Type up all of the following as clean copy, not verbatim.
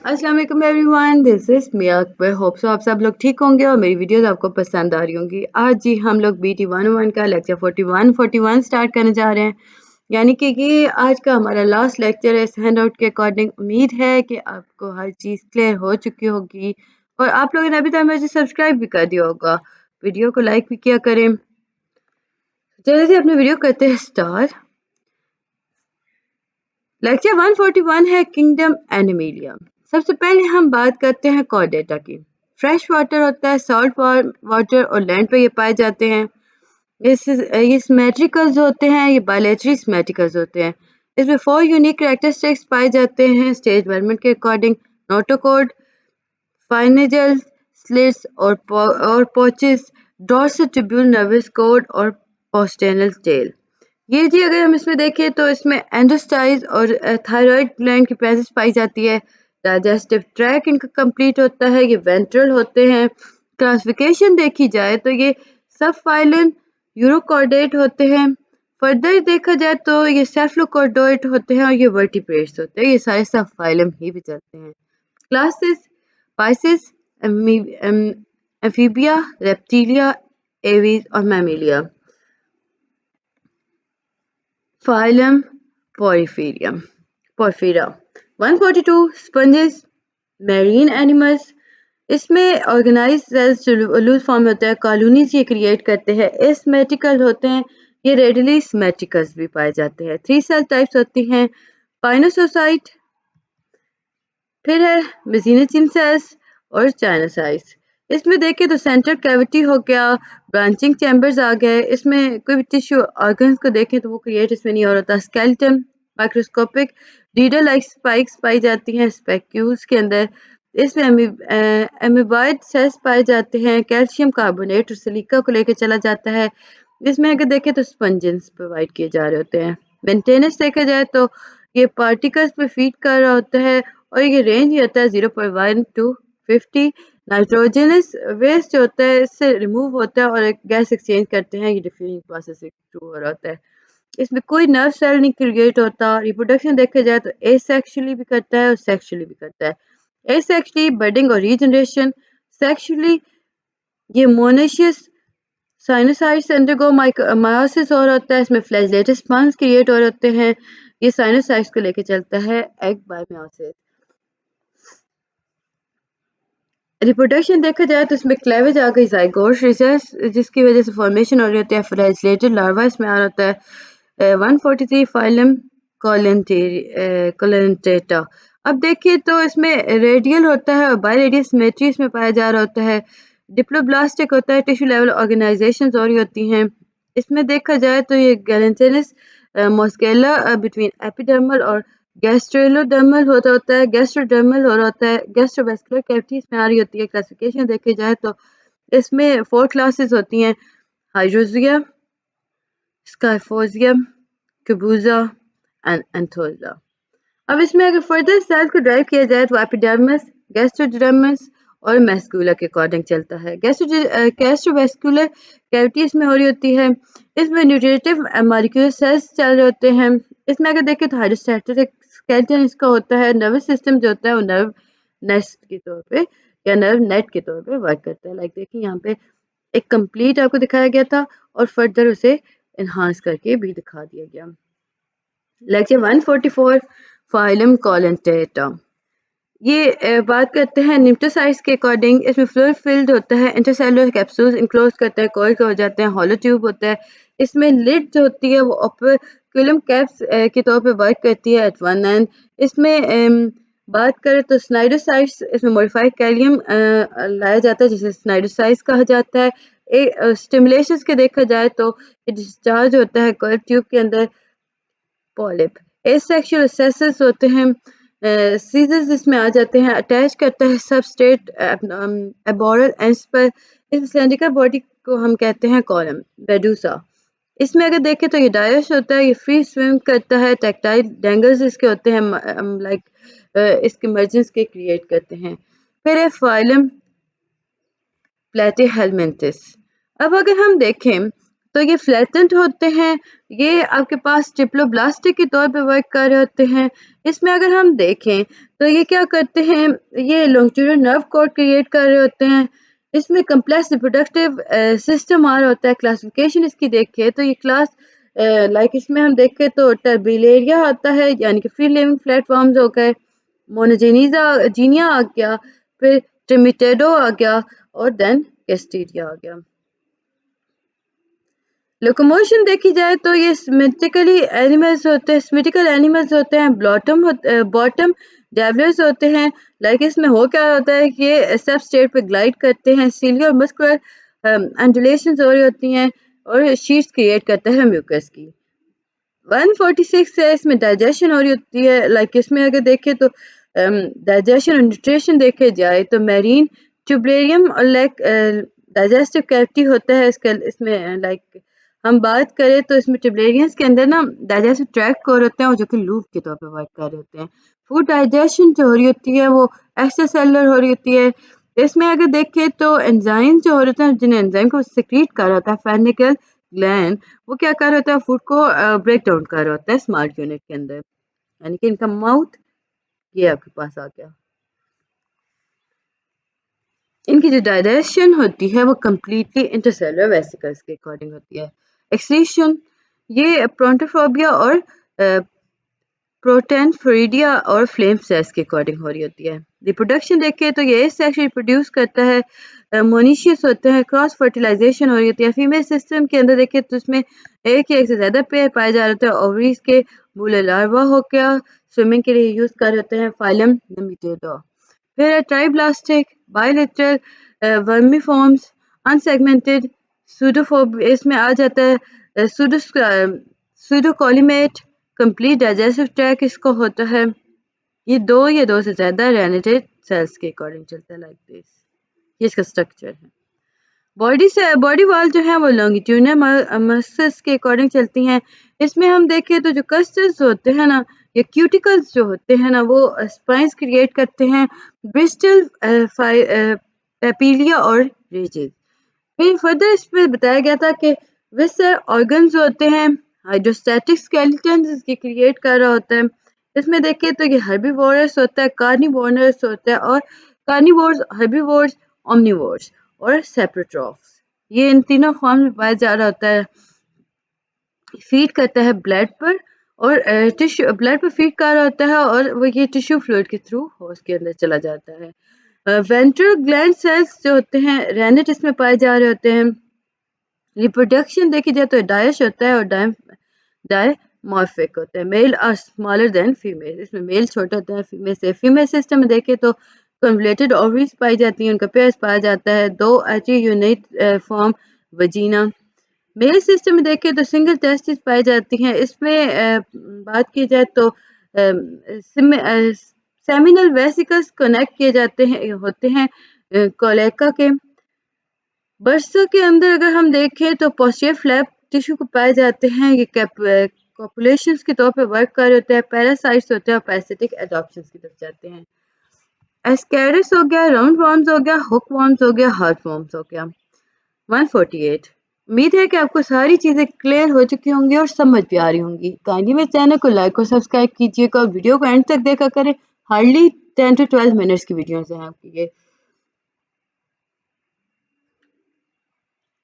अस्सलाम वालेकुम everyone, this is Miya Akbar. Hope so आप सब लोग ठीक होंगे और मेरी वीडियोस आपको पसंद आ रही होंगी। आज जी हम लोग BT 101 का लेक्चर 41 स्टार्ट करने जा रहे हैं, यानी कि ये आज का हमारा लास्ट लेक्चर है। इस हैंड आउट के अकॉर्डिंग उम्मीद है कि आपको हर चीज़ क्लियर हो चुकी होगी और आप लोगों ने अभी तक मुझे सब्सक्राइब भी कर दिया होगा। वीडियो को लाइक भी किया करें। चलिए जी अपनी वीडियो करते हैं स्टार्ट। लेक्चर 141 है किंगडम एनिमेलिया। सबसे पहले हम बात करते हैं कॉर्डेटा की। फ्रेश वाटर होता है, सॉल्ट वाटर और लैंड पे ये पाए जाते हैं। ये सिमेट्रिकल्स होते हैं, ये बायलेटरी सिमेट्रिकल्स होते हैं। इसमें 4 यूनिक कैरेक्टरिस्टिक्स पाए जाते हैं स्टेज डेवलपमेंट के अकॉर्डिंग। नोटोकॉर्ड, फाइनेजल स्लिट्स और पोचेस, डॉर्सल ट्यूब्यूल नर्वस कॉर्ड और पोस्टेनल टेल। ये जी अगर हम इसमें देखें तो इसमें एंडोस्टाइज और थायराइड ग्लैंड की प्रेजेंस पाई जाती है। डाइजेस्टिव ट्रैक इनका कंप्लीट होता है, ये वेंट्रल होते हैं। क्लासिफिकेशन देखी जाए तो ये सब फाइलन यूरोकॉर्डेट होते हैं। फर्दर देखा जाए तो ये सेफलोकॉर्डोइड होते हैं और ये वर्टिब्रेट्स होते हैं। ये सारे सब फाइलम ही भी चलते हैं। Classes Pisces, Amphibia, Reptilia, Aves और Mammalia. Phylum Porphyra 142 sponges, marine animals। इसमें ऑर्गेनाइज सेल्स जो लूज फॉर्म में होता है, कॉलोनीज ये क्रिएट करते हैं। एसिमेट्रिकल होते हैं, ये रेडिली सिमेट्रिकल्स भी पाए जाते हैं। 3 सेल टाइप्स होती हैं, पाइनोसोसाइट, फिर है मेसिनोचिन सेल्स और चाइनोसाइट्स। इसमें देखें तो सेंट्रल कैविटी हो गया, ब्रांचिंग चैम्बर्स आ गए। इसमें कोई भी टिश्यू ऑर्गन्स को देखें तो वो क्रिएट इसमें नहीं हो रहा था। Skeleton microscopic reader like spikes पाई जाती हैं स्पेक्यूल्स के अंदर। इसमें एमीबाइड सेल्स पाए जाते हैं। कैल्शियम कार्बोनेट और सिलिका को लेकर चला जाता है। इसमें अगर देखें तो स्पंजेस प्रोवाइड किए जा रहे होते हैं। मेंटेनेंस देखा जाए तो ये पार्टिकल्स पे फीड कर रहा होता है और ये रेंज होता है 0.1 to 50। नाइट्रोजनस वेस्ट जो होता है इससे रिमूव होता है और एक गैस एक्सचेंज करते हैं। ये डिफ्यूजन प्रोसेस के थ्रू हो रहा होता है। इसमें कोई नर्व सेल नहीं क्रिएट होता। रिप्रोडक्शन देखा जाए तो एसेक्सुअली भी करता है और सेक्सुअली भी करता है। एसेक्सुअली बर्डिंग और रीजनरेशन, सेक्सुअली ये मोनेशियस साइनोसाइड्स अंडरगो मायोसिस और होता है। इसमें फ्लैजेलेटेड स्पर्म्स क्रिएट हो रहे होते हैं। ये साइनोसाइड्स को लेके चलता है एग बाय मेयोसिस। रिप्रोडक्शन देखा जाए तो इसमें क्लेवेज आ गई, ज़ाइगोट रिसेस जिसकी वजह से फॉर्मेशन हो रही होती है। फ्लैजेलेटेड लार्वा इसमें आ रहा होता है। 143 फाइलम कोलेंटेटा। अब देखिए तो इसमें रेडियल होता है और बायरेडियल सिमेट्री इसमें पाया जा रहा होता है। डिप्लोब्लास्टिक होता है, टिश्यू लेवल ऑर्गेनाइजेशन हो रही होती हैं। इसमें देखा जाए तो ये गैलेंटेनस मॉस्केला बिटवीन एपिडर्मल और गैस्ट्रोडर्मल होता है। गैस्ट्रोडर्मल हो रहा होता है। गैस्ट्रोवेस्कुलर कैविटी इसमें आ रही होती है। क्लासिफिकेशन देखी जाए तो इसमें 4 क्लासेस होती हैं, हाइड्रोजिया, स्काइफोजियम, क्यूबूजा एंड एंथोजा। अब इसमें अगर फर्दर सेल्स को ड्राइव किया जाए तो एपिडर्मिस, गैस्ट्रोडर्मिस और मैस्कुला के अकॉर्डिंग चलता है। गैस्ट्रोवेस्कुलर कैविटी इसमें हो रही होती है। इसमें न्यूट्रिटिव मॉलिक्यूलर सेल्स चल रहे होते हैं। इसमें अगर देखें तो हाइड्रोस्टैटिक स्केलेटन इसका होता है। नर्वस सिस्टम जो होता है वो नर्व नेस्ट के तौर पे या नर्व नेट के तौर पे वर्क करता है। लाइक देखिए यहाँ पे एक कंप्लीट आपको दिखाया गया था और फर्दर उसे एनहांस करके भी दिखा दिया गया। Lecture 144 phylum Coelenterata. ये बात करते हैं निम्टोसाइट्स के अकॉर्डिंग। इसमें फ्लूइड फिल्ड होता है, इंटरसेलुलर कैप्सूल्स इनक्लोज करते हैं, कॉइल हो जाते हैं, हॉलो ट्यूब होता है। इसमें लिड जो होती है वो ओपर्कुलम कैप्स के तौर पे वर्क करती है एट वन एंड। इसमें बात करें तो स्नाइडोसाइट्स, इसमें मॉडिफाइड कैलियम लाया जाता है जिसे स्नाइडोसाइट्स कहा जाता है। स्टिमुलेशन के देखा जाए तो डिस्चार्ज होता है कॉइल ट्यूब के अंदर। पॉलिप एसेक्सुअल सेसेस होते हैं। सीजर्स इसमें आ जाते हैं। अटैच करता है सबस्ट्रेट एबोरल एंड्स पर। इस सिलेंड्रिकल बॉडी को हम कहते हैं कॉलम बेडूसा। इसमें अगर देखें तो ये डायस होता है, ये फ्री स्विम करता है। टेक्टाइल डेंगल्स इसके होते हैं, लाइक इसके मर्जेंस के क्रिएट करते हैं। फिर है फाइलम प्लेटीहेलमिंथस। अब अगर हम देखें तो ये फ्लैटेंट होते हैं, ये आपके पास ट्रिप्लोब्लास्टिक के तौर पे वर्क कर रहे होते हैं। इसमें अगर हम देखें तो ये क्या करते हैं, ये लॉन्गिट्यूडनल नर्व कॉर्ड क्रिएट कर रहे होते हैं। इसमें कम्प्लेक्स रिप्रोडक्टिव सिस्टम आ रहा होता है। क्लासिफिकेशन इसकी देखें तो ये क्लास लाइक इसमें हम देखें तो टर्बिलेरिया आता है, यानी कि फ्री लिविंग प्लेटफॉर्म्स हो गए, मोनोजेनिजा जीनिया आ गया, फिर ट्रिमिटेडो आ गया और देन कैस्टीरिया आ गया। लोकोमोशन देखी जाए तो ये सिमेट्रिकली एनिमल्स होते हैं, सिमेट्रिकल एनिमल्स होते हैं, बॉटम डेवलर्स होते हैं। लाइक इसमें हो क्या होता है कि ये सब स्टेट पे ग्लाइड करते हैं, सीलियर और मस्कुलर एंडुलेशंस हो रही होती हैं और शीट्स क्रिएट करता है म्यूकस की। 146 है, इसमें डाइजेशन हो रही होती है। लाइक इसमें अगर देखें तो डाइजेशन और न्यूट्रिशन देखे जाए तो मैरीन ट्यूबेरियम और लाइक डाइजेस्टिव कैविटी होता है इसमें लाइक हम बात करें तो इसमें ट्यूबेरियंस के अंदर ना डाइजेस्टिव ट्रैक्ट कोर होते हैं और जो कि लूप के तौर पे वर्क कर रहे होते हैं। फूड डाइजेशन जो हो रही होती है वो एक्स्ट्रा सेलुलर हो रही होती है। इसमें अगर देखें तो एंजाइम जो हो रहे हैं, जिन एंजाइम को सिक्रीट कर रहा होता है फेर्निकल ग्लैंड, वो क्या कर रहा होता है, फूड को ब्रेक डाउन कर रहा होता है स्मार्ट यूनिट के अंदर, यानी कि इनका माउथ ये आपके पास आ गया। इनकी जो डाइजेशन होती है वो कम्प्लीटली इंटरसेलुलर वेसिकल्स के अकॉर्डिंग होती है। एक्सक्रीशन ये प्रोटोफोबिया और प्रोटेनफोरिडिया और फ्लेम सेल्स के अकॉर्डिंग हो रही होती है। रिप्रोडक्शन देखें तो ये सेक्स रिप्रोड्यूस करता है, मोनिशियस होते हैं, क्रॉस फर्टिलाइजेशन हो रही होती है। फीमेल सिस्टम के अंदर देखें तो इसमें एक या एक से ज़्यादा पेयर पाए जा रहे हैं। ओवरीज के बूले लार्वा हो गया, स्विमिंग के लिए यूज़ कर रहे हैं फाइलम नेमेटोडा। फिर ट्राइब्लास्टिक, बायलेटरल वर्मीफॉर्म्स, अनसेगमेंटेड, सूडोफोब इसमें आ जाता है, सूडोकोलिमेट, कंप्लीट डाइजेस्टिव ट्रैक इसको होता है। ये दो से ज़्यादा रेनेटेड सेल्स के अकॉर्डिंग चलता है लाइक दिस। ये इसका स्ट्रक्चर है। बॉडी वॉल जो है वो लॉन्गिट्यूडनल मसल्स के अकॉर्डिंग चलती हैं। इसमें हम देखें तो जो कस्टर्स होते हैं ना, ये क्यूटिकल्स जो होते हैं ना, वो स्पाइंस क्रिएट करते हैं, ब्रिस्टल पेपिलिया और रिजेस। फिर फर्दर इस पर बताया गया था कि विसर ऑर्गन्स होते हैं, हाइड्रोस्टैटिक स्केलेटन इसकी क्रिएट कर रहा होता है। इसमें देखें तो ये हर्बीवोरस होता है, कार्निवोरस होता है, और कार्निवोर्स, हर्बीवोर्स, ओमनिवोर्स और सेप्रोट्रॉफ्स, ये इन तीनों फॉर्म में पाया जा रहा होता है। फीड करता है ब्लड पर और टिश्यू, ब्लड पर फीड कर रहा होता है और वो ये टिश्यू फ्लूइड के थ्रू होस्ट के अंदर चला जाता है। वेंट्रल ग्लैंड सेल्स जो होते हैं रेनेट इसमें पाए जा रहे होते हैं। रिप्रोडक्शन देखी जाए तो डायश होता है और डायमॉर्फिक होता है। Male are smaller than female, इसमें मेल छोटा होता है फीमेल से। फीमेल सिस्टम में देखें तो कन्वलेटेड ओवरीज पाई जाती हैं, उनका पेयर्स पाया जाता है, दो एची unit form vagina. Male system में देखें तो सिंगल टेस्टिस पाई जाती हैं। इसमें बात की जाए तो सेमिनल वेसिकल्स कनेक्ट किए जाते हैं होते हैं कोलेका के। बर्सों के अंदर अगर हम देखें तो पोस्टीरियर फ्लैप टिश्यू को पाए जाते हैं, ये कॉपुलेशंस के तौर पे वर्क कर रहे होते हैं, पैरासाइट्स होते हैं और पैरासिटिक एडॉप्शंस की तरफ जाते हैं। एस्कैरिस हो गया, राउंड वॉर्म्स हो गया, हुक वॉर्म्स हो गया, हार्ट वॉर्म्स हो गया। 148। उम्मीद है कि आपको सारी चीज़ें क्लियर हो चुकी होंगी और समझ भी आ रही होंगी। काइंडली मेरे चैनल को लाइक और सब्सक्राइब कीजिएगा और वीडियो को एंड तक देखा करें। हार्डली 10 to 12 मिनट्स की वीडियोस हैं आपकी ये।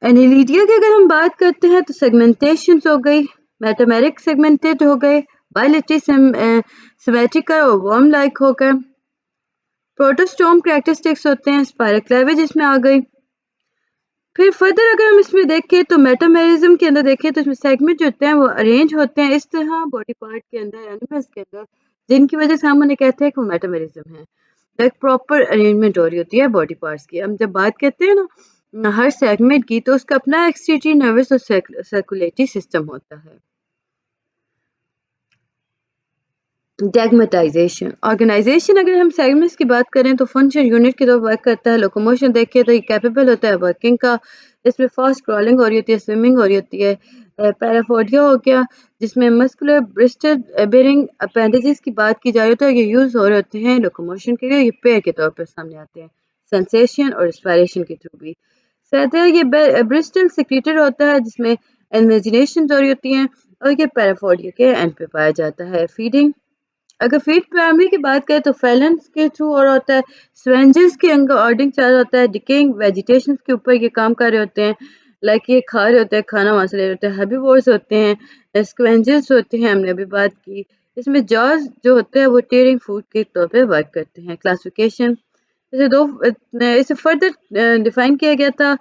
एनिलिडिया की अगर हम बात करते हैं तो सेगमेंटेशन हो गई, मेटामेरिक सेगमेंटेड हो गए, बायलेटरी सिमेट्रिकल और वर्म लाइक हो गए। प्रोटोस्टोम कैरेक्टरिस्टिक्स होते हैं, स्पाइरल क्लेवेज इसमें आ गई। फिर फर्दर अगर हम इसमें देखें तो मेटामेरिज्म के अंदर देखें तो इसमें सेगमेंट जो होते हैं वो अरेंज होते हैं इस तरह बॉडी पार्ट के अंदर, एनिमल्स के अंदर, जिनकी वजह से हम उन्हें कहते हैं कि वो मेटामेरिज्म है। एक प्रॉपर अरेंजमेंट हो रही होती है बॉडी पार्ट्स की। हम जब बात करते हैं ना हर सेगमेंट की, तो उसका अपना एक्सक्रीटरी नर्वस और सर्कुलेटरी सिस्टम होता है। डेगमेटाइजेशन ऑर्गेनाइजेशन अगर हम सेगमेंट्स की बात करें तो फंक्शन यूनिट की तरफ वर्क करता है। लोकोमोशन देखिए तो ये कैपेबल होता है वर्किंग का, इसमें फास्ट क्रॉलिंग हो रही होती है, स्विमिंग हो रही होती है। पैराफोडिया हो गया जिसमें मस्कुलर ब्रिस्टल बेरिंग अपेंडेजेस की बात की जा रही है, तो ये यूज हो रहे होते हैं लोकोमोशन के लिए, ये पेयर के तौर पर सामने आते हैं सेंसेशन और इंस्पायरेशन के थ्रू भी। सहते ये ब्रिस्टल सिक्रीटेड होता है जिसमें इमेजिनेशन हो रही होती हैं और ये पैराफोडिया के एंड पे पाया जाता है। फीडिंग, अगर फीड प्राइमरी की बात करें तो फैलेंस के थ्रू और होता है, स्वेंजेस के अंदर ऑर्डिंग चार्ज होता है, डिकेइंग वेजिटेशन के ऊपर ये काम कर रहे होते हैं, लाइक ये खा रहे होते हैं, खाना वहाँ से ले रहे होते हैं, हर्बीवोर्स होते हैं, स्क्वेंजेस होते हैं, हमने अभी बात की। इसमें जॉज जो होते हैं वो टेयरिंग फूड के तौर पे वर्क करते हैं। क्लासिफिकेशन, इसे फर्दर डिफाइन किया गया था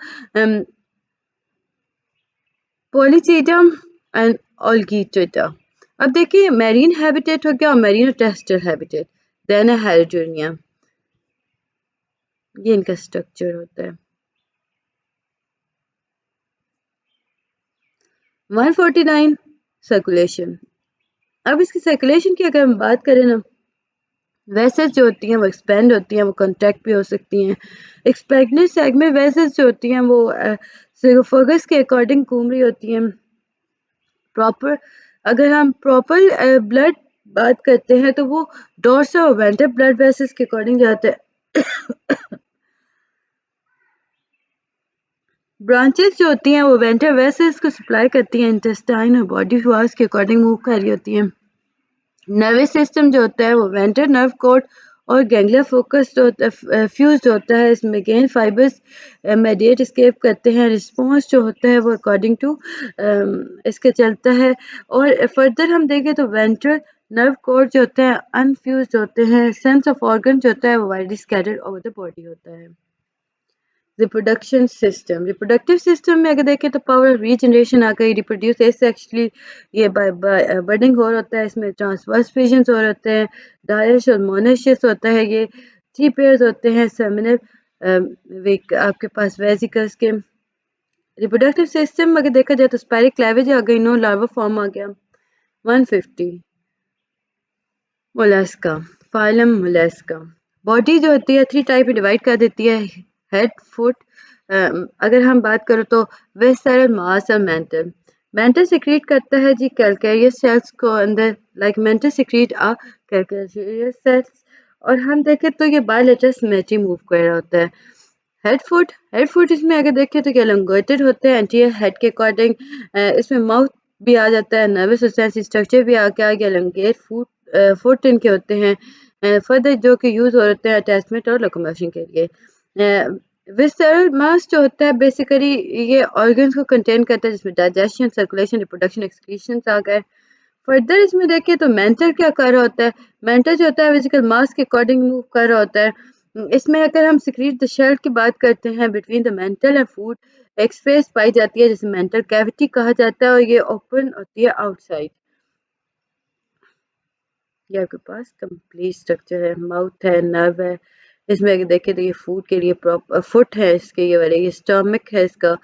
पॉलीचीटम एंड ऑल्गीटेटा। अब देखिए मैरीन हैबिटेट हो गया और मैरीन टेरेस्ट्रियल हैबिटेट, देन है हेटेरोनिया, ये इनका स्ट्रक्चर होता है। 149 सर्कुलेशन। अब इसकी सर्कुलेशन की अगर हम बात करें ना, वेसल्स जो होती हैं वो एक्सपेंड होती हैं, वो कॉन्ट्रैक्ट भी हो सकती हैं। एक्सपेंडेड सेगमेंट वेसल्स जो होती हैं वो सिरोफेगस के अकॉर्डिंग घूम रही होती हैं। प्रॉपर, अगर हम प्रॉपर ब्लड बात करते हैं तो वो डोर्सल और वेंट्रल ब्लड वेसल्स के अकॉर्डिंग जाते हैं। ब्रांचेस जो होती हैं वो वेंट्रल वेसल्स को सप्लाई करती हैं, इंटेस्टाइन और बॉडी वाल्स के अकॉर्डिंग मूव कर रही होती हैं। नर्वस सिस्टम जो होता है वो वेंट्रल नर्व कोड और गैंग्लिया फोकस जो होता है फ्यूज होता है, इसमें गेन फाइबर्स मेडिएट एस्केप करते हैं। रिस्पॉन्स जो होता है वो अकॉर्डिंग टू इसके चलता है। और फर्दर हम देखें तो वेंट्रल नर्व कोड जो होते हैं अनफ्यूज होते हैं। सेंस ऑफ ऑर्गन जो होता है वो widely scattered over the body होता है। रिप्रोडक्शन सिस्टम, रिप्रोडक्टिव सिस्टम में अगर देखें तो पावर ऑफ रीजनरेशन आ गई, रिप्रोड्यूस एक्चुअली ये बाय बर्डिंग हो होता है, इसमें ट्रांसवर्स फिजन्स हो होते हैं, डायश और मोनोशियस होता है, ये 3 पेयर्स होते हैं सेमिनल आपके पास वेसिकल्स के। रिप्रोडक्टिव सिस्टम अगर देखा जाए तो स्पायरिक क्लैवेज आ गई, नो लार्वा फॉर्म आ गया। 150 मोलस्का, फाइलम मोलस्का। बॉडी जो होती है 3 टाइप में डिवाइड कर देती है, हेड, फुट। अगर हम बात करें तो वेस्टर्न, मास और मेंटल। मेंटल सिक्रीट करता है जी कैल्केरियस सेल्स को अंदर, लाइक मेंटल सिक्रीट आ कैल्केरियस सेल्स। और हम देखें तो ये बायलेटरल सिमेट्री मूव कर रहा होता है। हेड फुट इसमें अगर देखें तो एलोंगेटेड होते हैं एंटीरियर हेड के अकॉर्डिंग। इसमें माउथ भी आ जाता है, नर्वस सिस्टम स्ट्रक्चर भी आ गया, एलोंगेट फुट इनके होते हैं। फर्दर जो कि यूज हो होते हैं अटैचमेंट और लोकोमोशन के लिए। विसरल मास जो होता है बेसिकली ये ऑर्गन्स को कंटेन करता है, जिसमें डाइजेशन, सर्कुलेशन, रिप्रोडक्शन, एक्सक्रीशन आ गए। फर्दर इसमें देखिए तो मेंटल क्या कर रहा होता है, मेंटल जो होता है फिजिकल मास के अकॉर्डिंग मूव कर रहा होता है। इसमें अगर हम सिक्रीट द शेल्ट की बात करते हैं between the mental and food, एक स्पेस पाई जाती है जिसे मेंटल कैविटी कहा जाता है और ये ओपन होती है आउटसाइड। ये आपके पास कंप्लीट स्ट्रक्चर है, माउथ है, नर्व है। इसमें अगर देखें तो ये फूड के लिए प्रॉपर फुट है इसके, ये वाले ये स्टमक है इसका,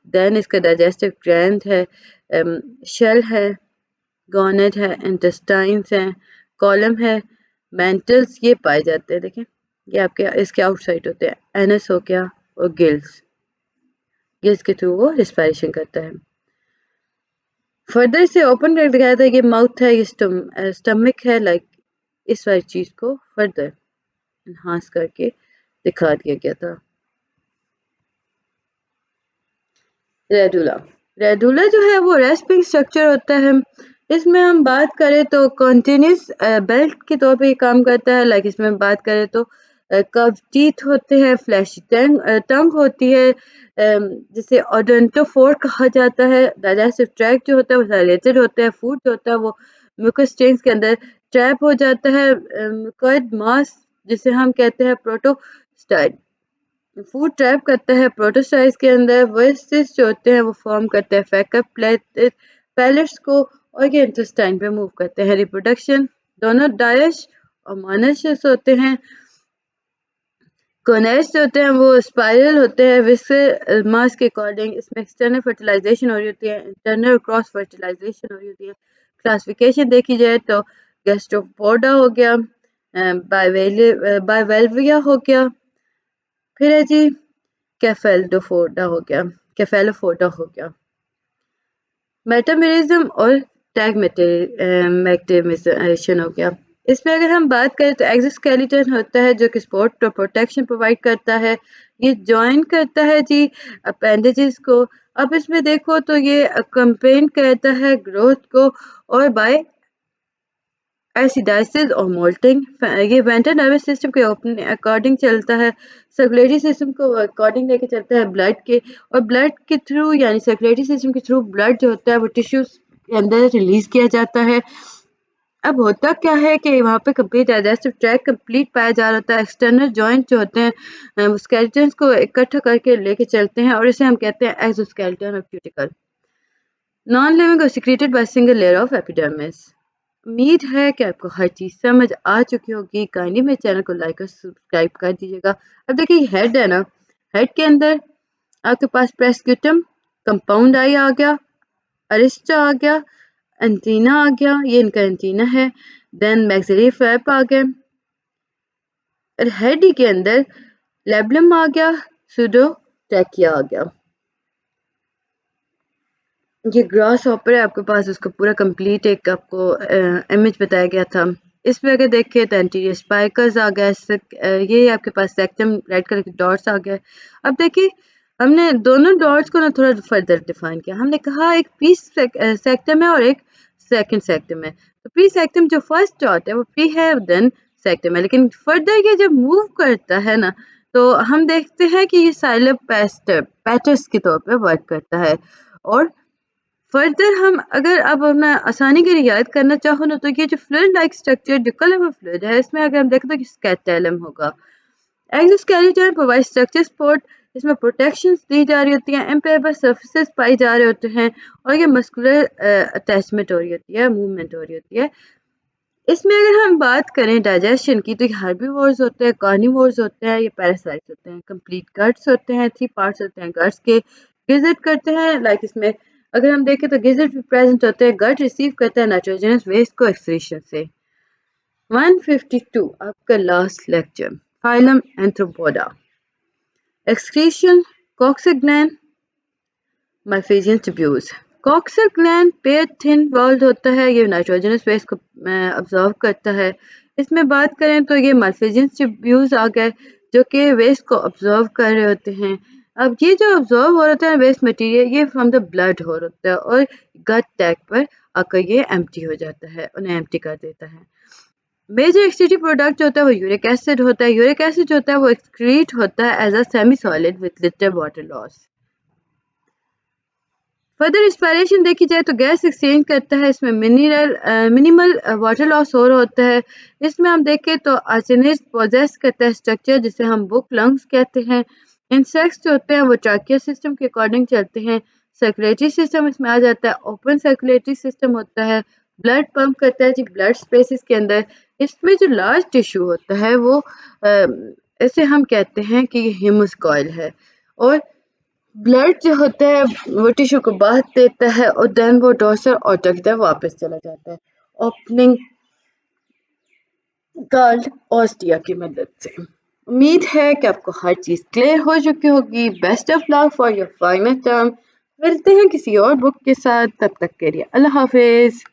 देन इसका डाइजेस्टिव ग्लैंड है, शेल है, गॉनेट है, इंटेस्टाइन्स हैं, कॉलम है, मेंटल्स ये पाए जाते हैं। देखें ये आपके इसके आउटसाइड होते हैं, एनस हो गया और गिल्स, गिल्स के थ्रू वो रिस्पायरेशन करता है। फर्दर इसे ओपन कर दिखाया था, ये माउथ है, ये स्टमक है, लाइक इस वाली चीज को फर्दर इन्हांस करके दिखा दिया गया था। रेडुला, रेडुला जो है वो रेस्पिंग स्ट्रक्चर होता है। इसमें हम बात करें तो कॉन्टिन्यूस बेल्ट के तौर पे ये काम करता है, लाइक इसमें बात करें तो कर्व टीथ होते हैं, फ्लैशी टंग होती है, जिसे ओडोंटोफोर कहा जाता है। डाइजेस्टिव ट्रैक्ट जो होता है वो डायलेटेड होता है, फूड जो होता है वो म्यूकस स्ट्रिंग्स के अंदर ट्रैप हो जाता है। म्यूकोइड मास जिसे हम कहते हैं प्रोटोस्टाइड, फूड ट्रैप करता है प्रोटोस्टाइड्स के अंदर। वेस्टिस जो होते हैं वो फॉर्म करते हैं फैकअप पैलेट्स को और ये इंटेस्टाइन पे मूव करते हैं। रिप्रोडक्शन, दोनों डायश और मोनोशियस होते हैं। कोनेट्स जो होते हैं वो स्पाइरल होते हैं विस्कस मास के अकॉर्डिंग। इसमें एक्सटर्नल फर्टिलाइजेशन हो रही होती है, इंटरनल क्रॉस फर्टिलाइजेशन हो रही होती है। क्लासिफिकेशन देखी जाए तो गैस्ट्रोपोडा हो गया, बायवेल्विया हो गया, फिर है जी कैफेलोफोडा हो गया, कैफेलोफोडा हो गया। मेटामेरिज्म और टैग मैक्टिमिजेशन हो गया। इसमें अगर हम बात करें तो एक्सोस्केलेटन होता है जो कि सपोर्ट और प्रोटेक्शन प्रोवाइड करता है। ये जॉइन करता है जी अपेंडेजेस को। अब इसमें देखो तो ये कंपेन करता है ग्रोथ को और बाय एसिडाइसिस और मोल्टिंग। ये वेंट्रल नर्वस सिस्टम के अकॉर्डिंग चलता है, सर्कुलेटरी सिस्टम को अकॉर्डिंग लेके चलता है ब्लड के, और ब्लड के थ्रू यानी सर्कुलेटरी सिस्टम के थ्रू ब्लड जो होता है वो टिश्यूज के अंदर रिलीज किया जाता है। अब होता क्या है कि वहाँ पे कंप्लीट डाइजेस्टिव ट्रैक कंप्लीट पाया जा रहा होता है। एक्सटर्नल जॉइंट जो होते हैं वो स्केलेटन्स को इकट्ठा करके लेके चलते हैं और इसे हम कहते हैं एक्सोस्केलेटन और क्यूटिकल। नॉन लिविंग और secreted by single layer of epidermis. उम्मीद है कि आपको हर चीज़ समझ आ चुकी होगी। काइंडली मेरे चैनल को लाइक और सब्सक्राइब कर दीजिएगा। अब देखिए हेड है ना, हेड के अंदर आपके पास प्रेस्क्यूटम, कंपाउंड आई आ गया, अरिस्टा आ गया, एंटीना आ गया, ये इनका एंटीना है। देन मैक्सिलरी फ्लैप आ गया और हेड ही के अंदर लेबलम आ गया, सूडो ट्रैकिया आ गया। ये ग्रास हॉपर है आपके पास, उसका पूरा कंप्लीट एक आपको इमेज बताया गया था। इसमें अगर देखिए तो एंटीरियर स्पाइकल्स आ गया, ये आपके पास सेक्टम रेड कलर के डॉट्स आ गए। अब देखिए हमने दोनों डॉट्स को ना थोड़ा फर्दर डिफाइन किया। हमने कहा एक प्री सेक्टम है और एक सेकंड सेक्टम है। तो प्री सेक्टम जो फर्स्ट डॉट है वो प्री है, देन सेक्टम है, लेकिन फर्दर ये जब मूव करता है ना तो हम देखते हैं कि ये साइलम पैटर्स के तौर पे वर्क करता है। और फर्दर हम अगर अब मैं आसानी के लिए याद करना चाहूँ ना तो ये जो फ्लूइड लाइक स्ट्रक्चर जो कलरफुल फ्लूइड है इसमें अगर हम देखें तो स्केलेटम होगा। एक्सोस्केलेटन प्रोवाइड स्ट्रक्चर सपोर्ट, इसमें प्रोटेक्शंस दी जा रही होती हैं, इम्पेरेबल सर्फेसेस पाई जा रहे होते हैं और ये मस्कुलर अटैचमेंट हो रही होती है, मूवमेंट हो रही होती है। इसमें अगर हम बात करें डाइजेशन की तो ये हर्बीवोर्स होते हैं, कार्निवोर्स होते हैं, ये पैरासाइट्स होते हैं, कंप्लीट गट्स होते हैं, 3 पार्ट्स होते हैं गट्स के। गिज़र्ड करते हैं लाइक इसमें अगर हम देखें तो गिज़र्ड भी प्रेजेंट होते हैं। गट रिसीव करता है नाइट्रोजनस वेस्ट को एक्सक्रीशन से। 152 आपका last lecture, phylum Arthropoda. Excretion coxal gland, Malpighian tubules. Coxal gland pair thin walled होता है, ये नाइट्रोजनस वेस्ट को अब्जॉर्व करता है। इसमें बात करें तो ये माइफेजियन ट्यूब्यूल्स आ गए जो कि वेस्ट को अब्जॉर्व कर रहे होते हैं। अब ये जो अब्जॉर्व हो रहा है वेस्ट मटेरियल ये फ्रॉम द ब्लड हो रहा होता है और गट टैग पर आकर ये एम्प्टी हो जाता है, उन्हें एम्प्टी कर देता है। मेजर एक्सक्रीटिव प्रोडक्ट जो होता है वो यूरिक एसिड होता है। यूरिक एसिड जो होता है वो एक्सक्रीट होता है as a semi solid with little water loss. Further inspiration देखी जाए तो गैस एक्सचेंज करता है, इसमें मिनिमल वाटर लॉस हो रहा होता है। इसमें हम देखें तो आर्सेनिक पोजेस करता है स्ट्रक्चर जिसे हम बुक लंग्स कहते हैं। इंसेक्ट्स जो होते हैं वो ट्रैकिया सिस्टम के अकॉर्डिंग चलते हैं। सर्कुलेटरी सिस्टम इसमें आ जाता है, ओपन सर्कुलेटरी सिस्टम होता है। ब्लड पंप करता है जी ब्लड स्पेसिस के अंदर। इसमें जो लार्ज टिश्यू होता है वो इसे हम कहते हैं कि ह्यूमस कॉइल है। और ब्लड जो होता है वो टिश्यू को बांध देता है और देन वो डोर्सल ऑर्टर की तरफ वापस चला जाता है ओपनिंग कॉल्ड ऑस्टिया की मदद से। उम्मीद है कि आपको हर चीज़ क्लियर हो चुकी होगी। Best of luck for your final term. मिलते हैं किसी और बुक के साथ, तब तक के लिए अल्लाह हाफिज़।